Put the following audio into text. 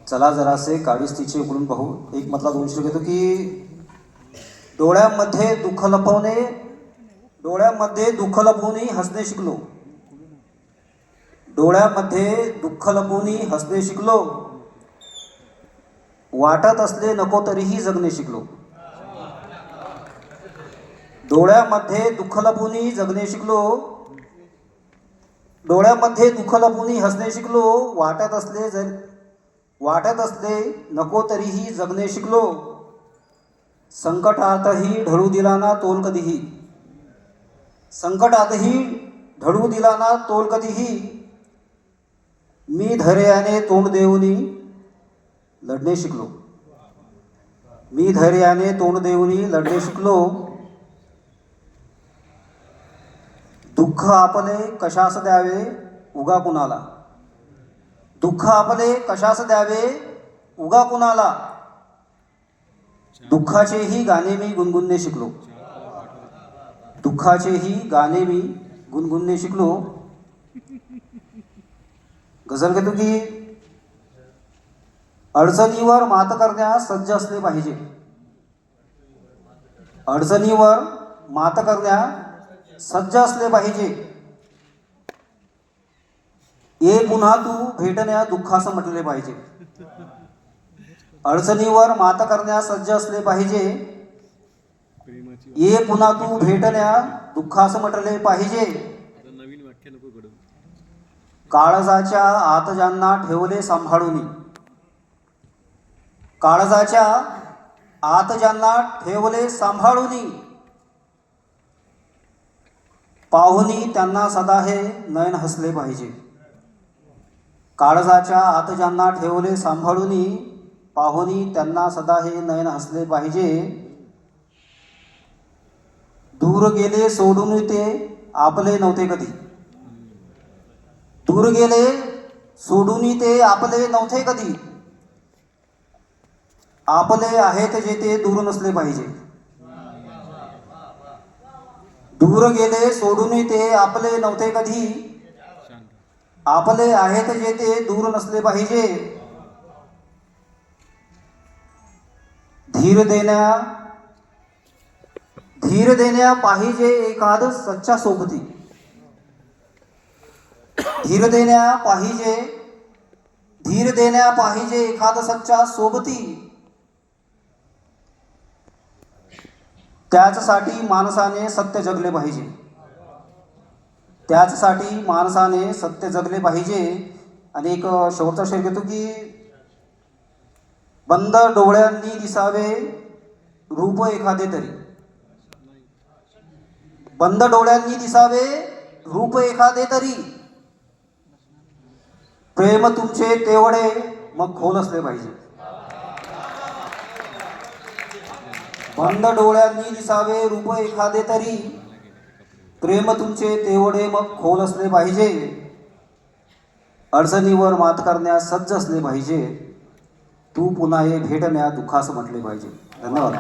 चला जरासे काळीच तिचे उघडून पाहू. एक मधला 2 श्लोक येतो की डोळ्यामध्ये दुःख लपवून हसणे शिकलो. डोळ्यामध्ये दुःख लपवून हसणे शिकलो. वाटत असले नको तरीही जगणे शिकलो. डोळ्यामध्ये दुःख लपवून जगणे शिकलो. डोळ्यामध्ये दुःख लपवून हसणे शिकलो. वाटत असले नको तरीही जगणे शिकलो. संकटातही ढळू दिला ना तोल कधीही. संकटातही ढळू दिला ना तोल कधीही. मी धैर्याने तोंड देऊनी लढणे शिकलो. मी धैर्याने तोंड देऊनी लढणे शिकलो. दुःख आपले कशास द्यावे उगा कुणाला. दुःख आपले कशास द्यावे उगा कुणाला. दुःखाचेही गाणे मी गुणगुणणे शिकलो. दुःखाचेही गाणे मी गुणगुणणे शिकलो. गझल घेतो की अडचणीवर मात करण्यास सज्ज असले पाहिजे. अडचणीवर मात करण्यास सज्ज असले पाहिजे. ये पुन्हा तू भेटण्या दुःखास म्हटले पाहिजे. अडचणीवर मात करण्यास सज्ज असले पाहिजे. ये पुन्हा तू भेटण्या दुःखास म्हटले पाहिजे. काळजाच्या आत ज्यांना ठेवले सांभाळून. काळजाच्या आत ज्यांना ठेवले सांभाळून. पाहुनी त्यांना सदा हे नयन हसले पाहिजे. काळजाच्या आत ज्यांना ठेवले सांभाळून. पाहुनी त्यांना सदा हे नयन हसले पाहिजे. दूर गेले सोडून ते आपले नव्हते कधी. दूर गेले सोडून ते आपले नव्हते कधी. आपले आहेत जे ते दूर नसले पाहिजे. दूर गेले सोडून ते आपले नव्हते कधी. आपले आहेत जे ते दूर नसले पाहिजे. धीर देण्या पाहिजे एखाद सच्चा सोबती. धीर देण्या पाहिजे एखाद सच्चा सोबती. त्याचसाठी माणसाने सत्य जगले पाहिजे. त्याचसाठी माणसाने सत्य जगले पाहिजे. आणि एक शेवटचा शेर घेतो की बंद डोळ्यांनी दिसावे रूप एखादे तरी. बंद डोळ्यांनी दिसावे रूप एखादे तरी. प्रेम तुमचे तेवढे मग खोल असले पाहिजे. बंद डोळ्यांनी दिसावे रूप एखादे तरी. प्रेम तुमचे तेवढे मग खोल असले पाहिजे. अडचणीवर मात करण्यास सज्ज असले पाहिजे. तू पुन्हा ये भेटण्या दुःखास म्हटले पाहिजे. धन्यवाद.